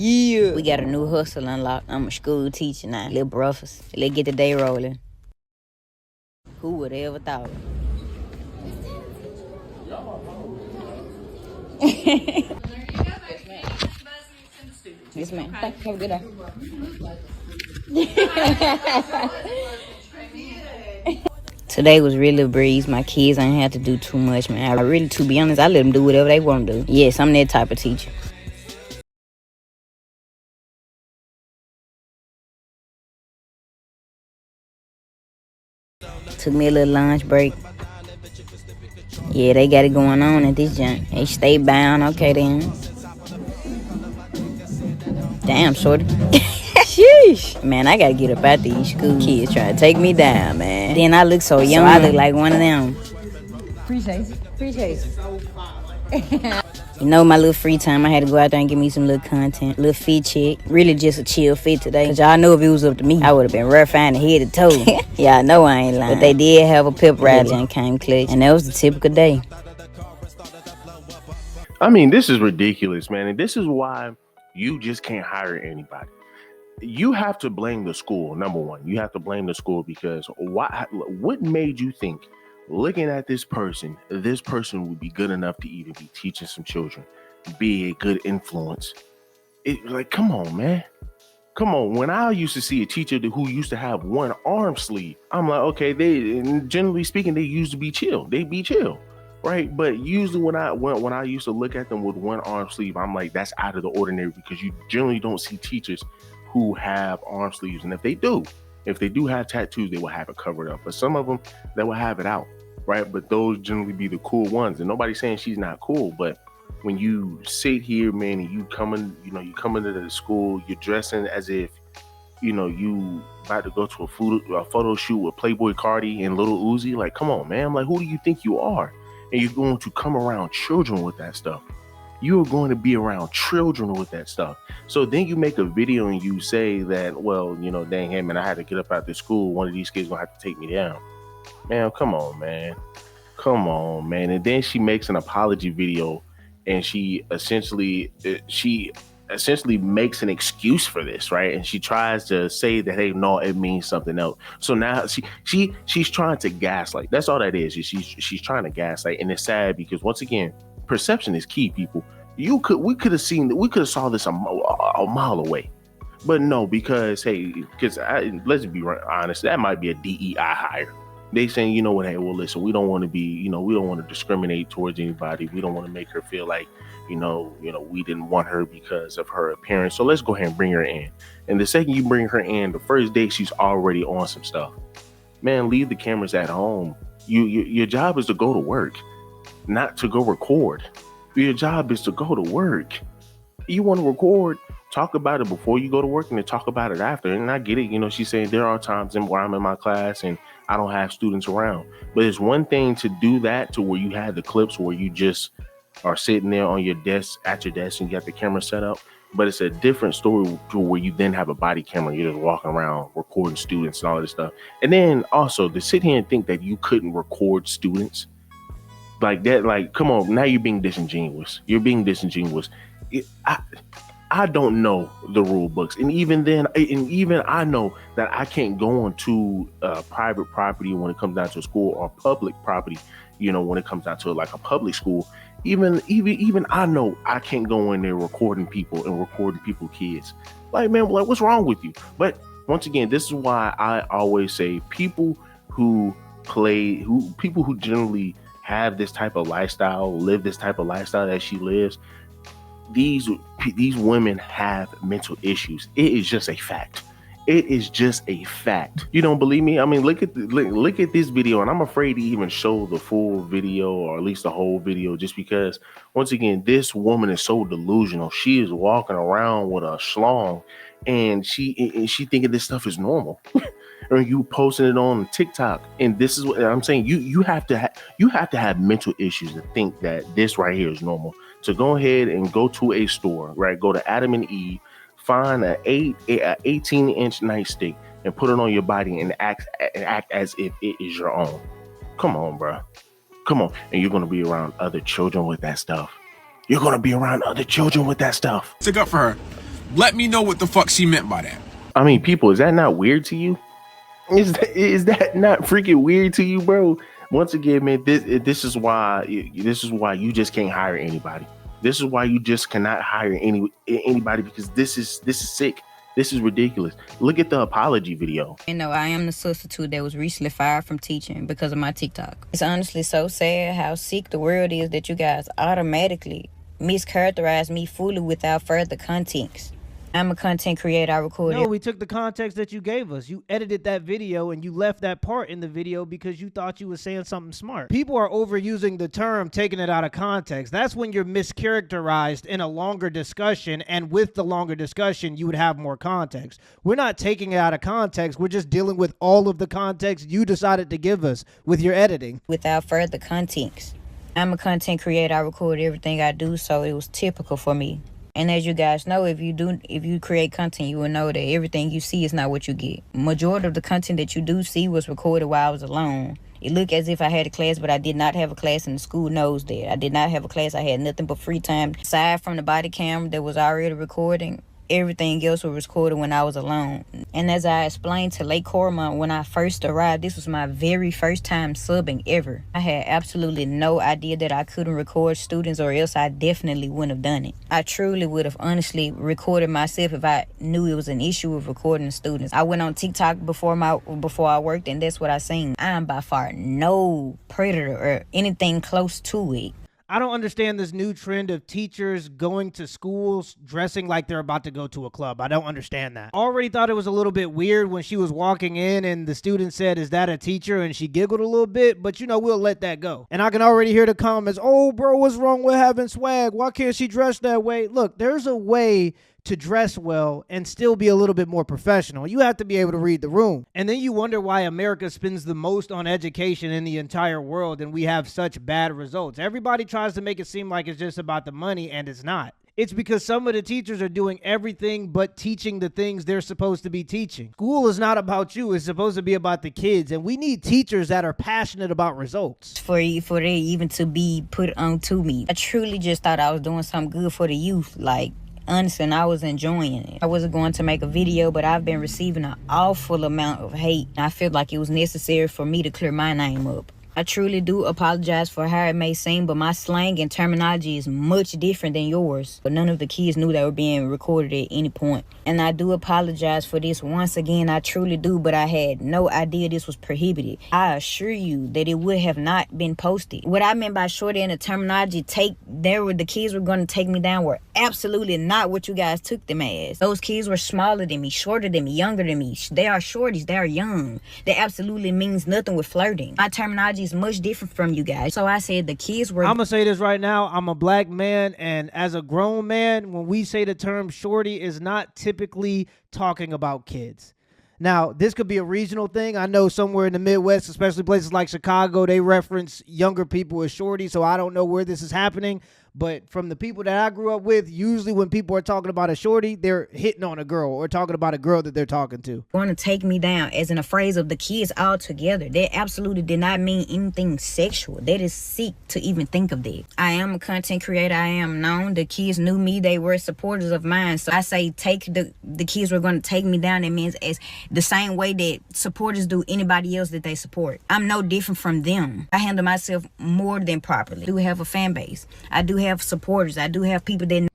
Yeah. We got a new hustle unlocked. I'm a school teacher now. Little brothers. Let's get the day rolling. Who would have ever thought? Yes, ma'am. Thank you. Have a good day. Today was really a breeze. My kids ain't had to do too much, man. I really, to be honest, I let them do whatever they want to do. Yes, I'm that type of teacher. Took me a little lunch break. Yeah, they got it going on at this junk. They stay bound. Okay, then. Damn, shorty. Sheesh. Man, I gotta get up out these school kids trying to take me down, man. Then I look so young. I look like one of them. Appreciate it. You know, my little free time, I had to go out there and give me some little content, little fit check. Really just a chill fit today. Cause y'all know if it was up to me, I would have been rough fine head to toe. Y'all know I ain't lying. But they did have a pep rally and came clutch. And that was the typical day. I mean, this is ridiculous, man. And this is why you just can't hire anybody. You have to blame the school, number one. You have to blame the school because what made you think, looking at this person would be good enough to even be teaching some children, be a good influence? Like, come on, man. Come on. When I used to see a teacher who used to have one arm sleeve, I'm like, okay, generally speaking, they used to be chill. They be chill. Right. But usually when I used to look at them with one arm sleeve, I'm like, that's out of the ordinary because you generally don't see teachers who have arm sleeves. And if they do have tattoos, they will have it covered up. But some of them, they will have it out. Right. But those generally be the cool ones. And nobody's saying she's not cool. But when you sit here, man, and you come into the school, you're dressing as if, you about to go to a photo shoot with Playboy Cardi and Little Uzi. Like, come on, man. Like, who do you think you are? And you're going to come around children with that stuff. You are going to be around children with that stuff. So then you make a video and you say that, well, dang, hey, man, I had to get up out of school. One of these kids going to have to take me down. Man, come on, man. Come on, man. And then she makes an apology video and she essentially makes an excuse for this, right? And she tries to say that, hey, no, it means something else. So now she's trying to gaslight. That's all that is. She's trying to gaslight, and it's sad because once again, perception is key, people. We could have saw this a mile away, but no, because let's be honest, that might be a DEI hire. They saying, you know what, hey, well, listen, we don't want to discriminate towards anybody. We don't want to make her feel like, we didn't want her because of her appearance. So let's go ahead and bring her in. And the second you bring her in, the first day she's already on some stuff. Man, leave the cameras at home. Your job is to go to work, not to go record. Your job is to go to work. You want to record, talk about it before you go to work and then talk about it after. And I get it. She's saying there are times where I'm in my class and I don't have students around. But it's one thing to do that to where you have the clips where you just are sitting there on your desk, at your desk, and you got the camera set up. But it's a different story to where you then have a body camera. You're just walking around recording students and all this stuff. And then also to sit here and think that you couldn't record students like that, like, come on, now you're being disingenuous. You're being disingenuous. I don't know the rule books. And even then, I know that I can't go onto private property when it comes down to a school or public property, when it comes down to like a public school. Even I know I can't go in there recording people and recording people's kids. Like, man, like, what's wrong with you? But once again, this is why I always say people who generally have this type of lifestyle, live this type of lifestyle that she lives, these women have mental issues. It is just a fact. It is just a fact. You don't believe me? I mean, look at this video, and I'm afraid to even show the full video or at least the whole video, just because once again, this woman is so delusional. She is walking around with a schlong, and she thinking this stuff is normal. Or you posting it on TikTok, and this is what I'm saying. You have to have mental issues to think that this right here is normal. So go ahead and go to a store, right? Go to Adam and Eve, find an 18-inch nightstick, and put it on your body and act as if it is your own. Come on, bro. Come on, and you're gonna be around other children with that stuff. You're gonna be around other children with that stuff. Stick up for her. Let me know what the fuck she meant by that. I mean, people, is that not weird to you? Is that not freaking weird to you, bro? Once again, man, this is why you just can't hire anybody. This is why you just cannot hire anybody, because this is sick. This is ridiculous. Look at the apology video. You know, I am the substitute that was recently fired from teaching because of my TikTok. It's honestly so sad how sick the world is that you guys automatically mischaracterize me fully without further context. I'm a content creator. I recorded. No, we took the context that you gave us. You edited that video and you left that part in the video because you thought you were saying something smart. People are overusing the term, taking it out of context. That's when you're mischaracterized in a longer discussion, and with the longer discussion, you would have more context. We're not taking it out of context. We're just dealing with all of the context you decided to give us with your editing. Without further context. I'm a content creator. I record everything I do, so it was typical for me. And as you guys know, if you create content, you will know that everything you see is not what you get. Majority of the content that you do see was recorded while I was alone. It looked as if I had a class, but I did not have a class, and the school knows that. I did not have a class. I had nothing but free time. Aside from the body camera that was already recording, everything else was recorded when I was alone. And as I explained to Lake Cormont when I first arrived, this was my very first time subbing ever. I had absolutely no idea that I couldn't record students, or else I definitely wouldn't have done it. I truly would have honestly recorded myself if I knew it was an issue with recording students. I went on TikTok before I worked, and that's what I seen. I am by far no predator or anything close to it. I don't understand this new trend of teachers going to schools dressing like they're about to go to a club. I don't understand that. Already thought it was a little bit weird when she was walking in and the student said, "Is that a teacher?" And she giggled a little bit, but you know, we'll let that go. And I can already hear the comments, "Oh, bro, what's wrong with having swag? Why can't she dress that way?" Look, there's a way to dress well and still be a little bit more professional. You have to be able to read the room. And then you wonder why America spends the most on education in the entire world and we have such bad results. Everybody tries to make it seem like it's just about the money, and it's not. It's because some of the teachers are doing everything but teaching the things they're supposed to be teaching. School is not about you. It's supposed to be about the kids, and we need teachers that are passionate about results. For they even to be put on to me. I truly just thought I was doing something good for the youth. Like, honestly, and I was enjoying it. I wasn't going to make a video, but I've been receiving an awful amount of hate. I feel like it was necessary for me to clear my name up. I truly do apologize for how it may seem, but my slang and terminology is much different than yours. But none of the kids knew they were being recorded at any point. And I do apologize for this once again. I truly do, but I had no idea this was prohibited. I assure you that it would have not been posted. What I meant by shorty and the terminology, the kids were going to take me down, were absolutely not what you guys took them as. Those kids were smaller than me, shorter than me, younger than me. They are shorties. They are young. That absolutely means nothing with flirting. My terminology is much different from you guys. So I said the kids were... I'm gonna say this right now. I'm a black man, and as a grown man, when we say the term shorty, is not typically talking about kids. Now, this could be a regional thing. I know somewhere in the Midwest, especially places like Chicago, they reference younger people as shorty, so I don't know where this is happening. But from the people that I grew up with, usually when people are talking about a shorty, they're hitting on a girl or talking about a girl that they're talking to. Going to take me down, as in a phrase of the kids all together. That absolutely did not mean anything sexual. That is sick to even think of that. I am a content creator. I am known. The kids knew me. They were supporters of mine. So I say the kids were going to take me down. It means as the same way that supporters do anybody else that they support. I'm no different from them. I handle myself more than properly. I do have a fan base. I do have supporters. I do have people that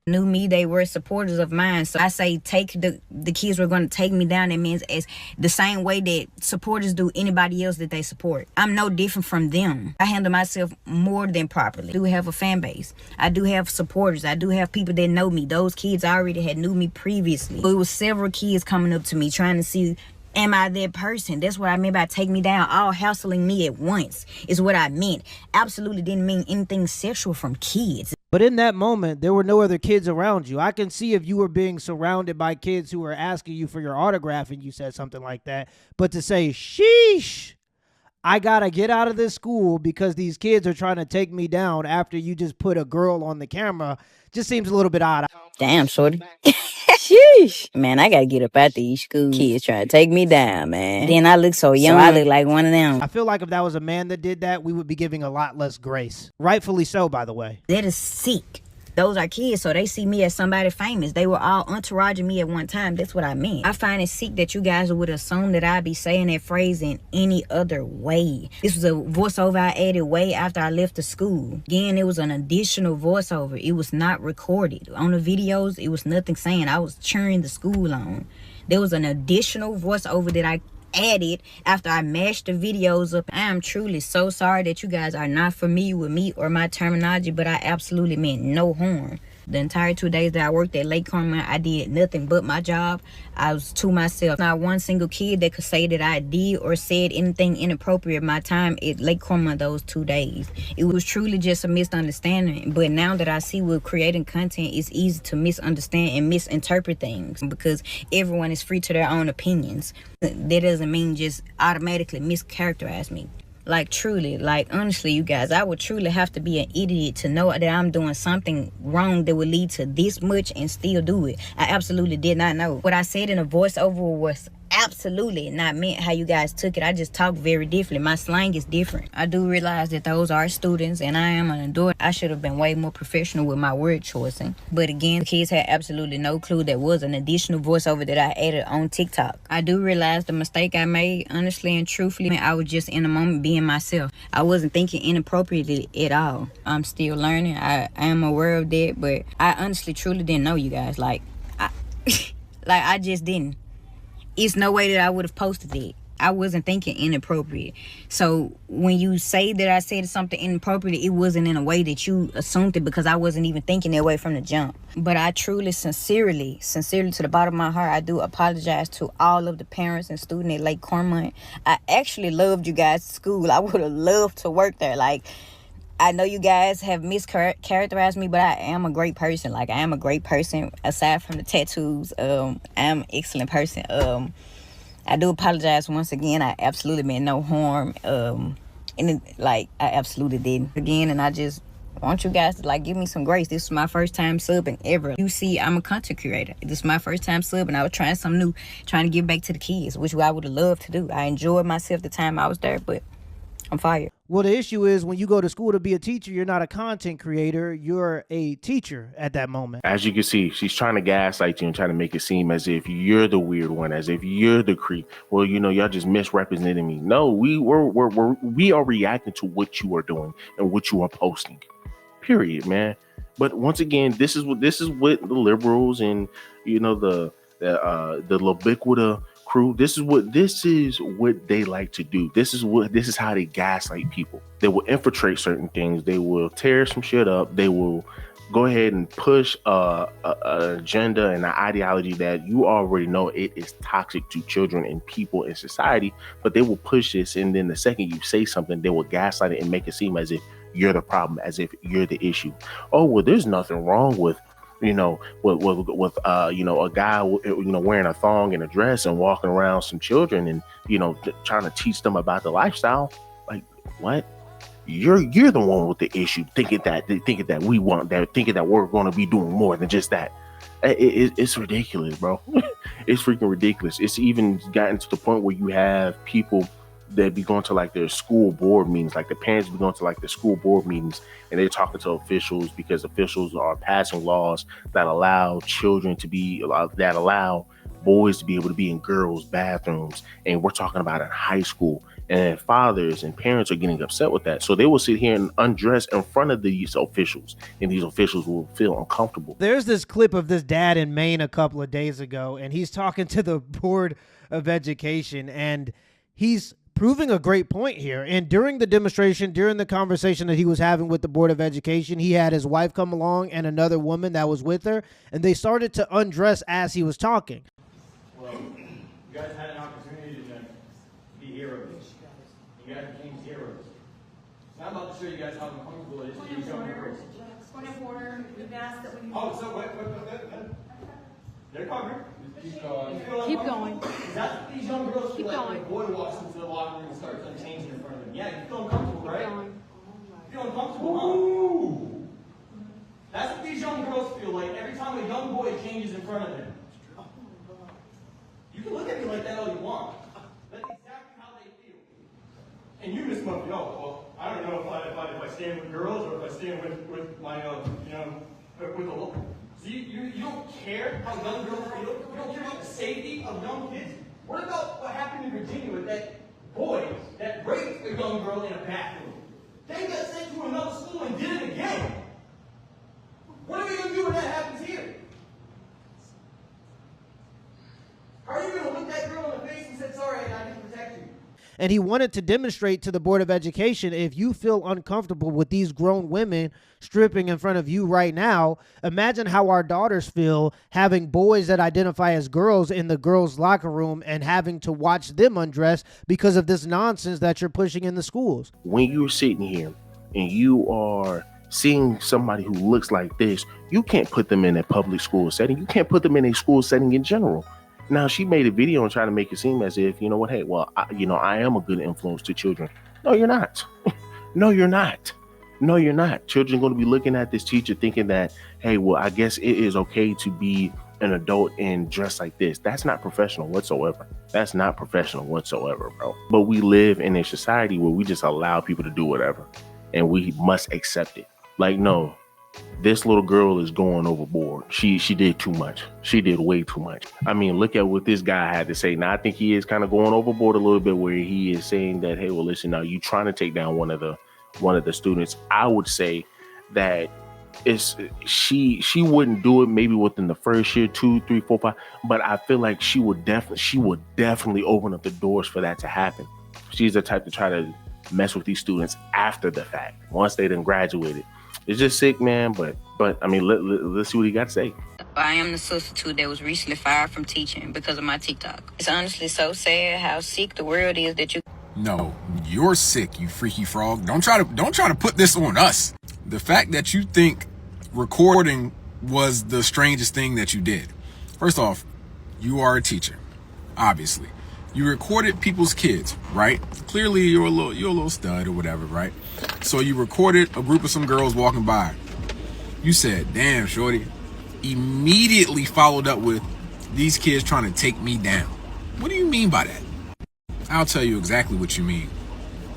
knew me. They were supporters of mine. So I say the kids were going to take me down. It means as the same way that supporters do anybody else that they support. I'm no different from them. I handle myself more than properly. I do have a fan base. I do have supporters. I do have people that know me. Those kids already had knew me previously. So it was several kids coming up to me trying to see, am I that person? That's what I meant by take me down. All hassling me at once is what I meant. Absolutely didn't mean anything sexual from kids. But in that moment, there were no other kids around you. I can see if you were being surrounded by kids who were asking you for your autograph and you said something like that. But to say, sheesh, I gotta get out of this school because these kids are trying to take me down after you just put a girl on the camera, just seems a little bit odd. Damn, shorty. Sheesh. Man, I gotta get up out these school kids trying to take me down, man. Then I look so young, I look like one of them. I feel like if that was a man that did that, we would be giving a lot less grace. Rightfully so, by the way. That is sick. Those are kids, so they see me as somebody famous. They were all entouraging me at one time. That's what I meant. I find it sick that you guys would assume that I'd be saying that phrase in any other way. This was a voiceover I added way after I left the school. Again, it was an additional voiceover. It was not recorded. On the videos, it was nothing saying I was cheering the school on. There was an additional voiceover that I added after I mashed the videos up. I am truly so sorry that you guys are not familiar with me or my terminology, but I absolutely meant no harm. The entire 2 days that I worked at Lake Carmel, I did nothing but my job. I was to myself. Not one single kid that could say that I did or said anything inappropriate my time at Lake Carmel those 2 days. It was truly just a misunderstanding. But now that I see with creating content, it's easy to misunderstand and misinterpret things because everyone is free to their own opinions. That doesn't mean just automatically mischaracterize me. Like, truly, like, honestly, you guys, I would truly have to be an idiot to know that I'm doing something wrong that would lead to this much and still do it. I absolutely did not know. What I said in a voiceover was absolutely not meant how you guys took it. I just talk very differently. My slang is different. I do realize that those are students and I am an adult. I should have been way more professional with my word choicing. But again, the kids had absolutely no clue there was an additional voiceover that I added on TikTok. I do realize the mistake I made, honestly and truthfully. I was just in the moment being myself. I wasn't thinking inappropriately at all. I'm still learning. I am aware of that, but I honestly truly didn't know, you guys. Like I just didn't. It's no way that I would have posted it. I wasn't thinking inappropriate. So when you say that I said something inappropriate, it wasn't in a way that you assumed it because I wasn't even thinking that way from the jump. But I truly, sincerely to the bottom of my heart, I do apologize to all of the parents and students at Lake Carmel. I actually loved you guys' school. I would have loved to work there. Like, I know you guys have mischaracterized me, but I am a great person. Like, I am a great person. Aside from the tattoos, I am an excellent person. I do apologize once again. I absolutely meant no harm. I absolutely didn't. Again, and I just want you guys to, give me some grace. This is my first time subbing ever. You see, I'm a content creator. This is my first time subbing. I was trying something new, trying to give back to the kids, which I would have loved to do. I enjoyed myself the time I was there, but I'm fired. Well, the issue is when you go to school to be a teacher, you're not a content creator. You're a teacher at that moment. As you can see, she's trying to gaslight you and trying to make it seem as if you're the weird one, as if you're the creep. Well, y'all just misrepresenting me. No, we are reacting to what you are doing and what you are posting. Period, man. But once again, this is what the liberals and the Labiquita crew, this is what they like to do. This is how they gaslight people. They will infiltrate certain things. They will tear some shit up. They will go ahead and push an agenda and an ideology that you already know it is toxic to children and people in society, but they will push this, and then the second you say something, they will gaslight it and make it seem as if you're the problem, as if you're the issue. Oh, well, there's nothing wrong with a guy wearing a thong and a dress and walking around some children and trying to teach them about the lifestyle. Like, what? You're the one with the issue, thinking that we want that, thinking that we're going to be doing more than just that. It's ridiculous, bro. It's freaking ridiculous. It's even gotten to the point where you have people that be going to their school board meetings, the parents be going to their school board meetings, and they're talking to officials because officials are passing laws that allow boys to be able to be in girls' bathrooms, and we're talking about in high school. And fathers and parents are getting upset with that. So they will sit here and undress in front of these officials, and these officials will feel uncomfortable. There's this clip of this dad in Maine a couple of days ago, and he's talking to the Board of Education, and he's proving a great point here. And during the demonstration, during the conversation that he was having with the Board of Education, he had his wife come along and another woman that was with her, and they started to undress as he was talking. Well, you guys had an opportunity to be heroes. You guys became heroes. So I'm about to show you guys how uncomfortable it is to be young girls. Point of order, we've asked that we... Oh, so wait. They're covered. Keep going. That's what these young girls feel Keep like going. when a boy walks into the locker room and starts changing in front of them. Yeah, you feel uncomfortable, right? You feel uncomfortable, huh? Ooh. That's what these young girls feel like every time a young boy changes in front of them. You can look at me like that all you want. That's exactly how they feel. And you, Miss Muffy, I don't know if I stand with girls or if I stand with my With a law. So you don't care how young girls feel? You don't care about the safety of young kids? What about what happened in Virginia with that boy that raped a young girl in a bathroom? They got sent to another school and did it again. What are we going to do when that happens here? How are you going to look that girl in the face and say, sorry, I didn't protect you? And he wanted to demonstrate to the Board of Education, if you feel uncomfortable with these grown women stripping in front of you right now, imagine how our daughters feel having boys that identify as girls in the girls' locker room and having to watch them undress because of this nonsense that you're pushing in the schools. When you're sitting here and you are seeing somebody who looks like this, you can't put them in a public school setting. You can't put them in a school setting in general. Now, she made a video and tried to make it seem as if, you know what, hey, well, I am a good influence to children. No, you're not. No, you're not. No, you're not. Children are going to be looking at this teacher thinking that, hey, well, I guess it is okay to be an adult and dress like this. That's not professional whatsoever. That's not professional whatsoever, bro. But we live in a society where we just allow people to do whatever and we must accept it. Like, no. This little girl is going overboard. She did too much. She did way too much. I mean, look at what this guy had to say. Now, I think he is kind of going overboard a little bit where he is saying that, hey, well, listen, now you trying to take down one of the students. I would say that she wouldn't do it maybe within the first year, 2, 3, 4, 5. But I feel like she would definitely open up the doors for that to happen. She's the type to try to mess with these students after the fact, once they done graduated. It's just sick, man. But I mean, let's see what he got to say. I am the substitute that was recently fired from teaching because of my TikTok. It's honestly so sad how sick the world is that you. No, you're sick, you freaky frog. Don't try to put this on us. The fact that you think recording was the strangest thing that you did. First off, you are a teacher, obviously. You recorded people's kids, right? Clearly you're a little stud or whatever, right? So you recorded a group of some girls walking by. You said, damn, shorty. Immediately followed up with, these kids trying to take me down. What do you mean by that? I'll tell you exactly what you mean.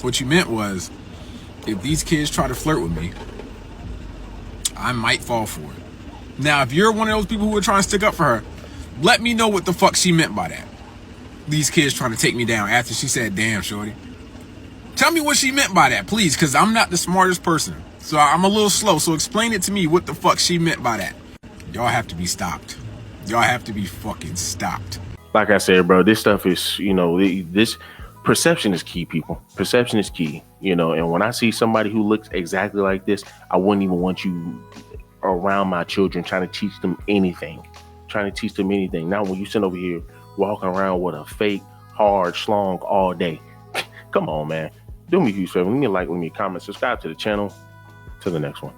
What you meant was, if these kids try to flirt with me, I might fall for it. Now, if you're one of those people who are trying to stick up for her, let me know what the fuck she meant by that. These kids trying to take me down after she said, damn, shorty. Tell me what she meant by that, please, because I'm not the smartest person. So I'm a little slow. So explain it to me what the fuck she meant by that. Y'all have to be stopped. Y'all have to be fucking stopped. Like I said, bro, this stuff is, this perception is key, people. Perception is key, and when I see somebody who looks exactly like this, I wouldn't even want you around my children trying to teach them anything. Now, when you sit over here walking around with a fake hard schlong all day, come on, man. Do me a huge favor. Leave me a like, leave me a comment, subscribe to the channel. To the next one.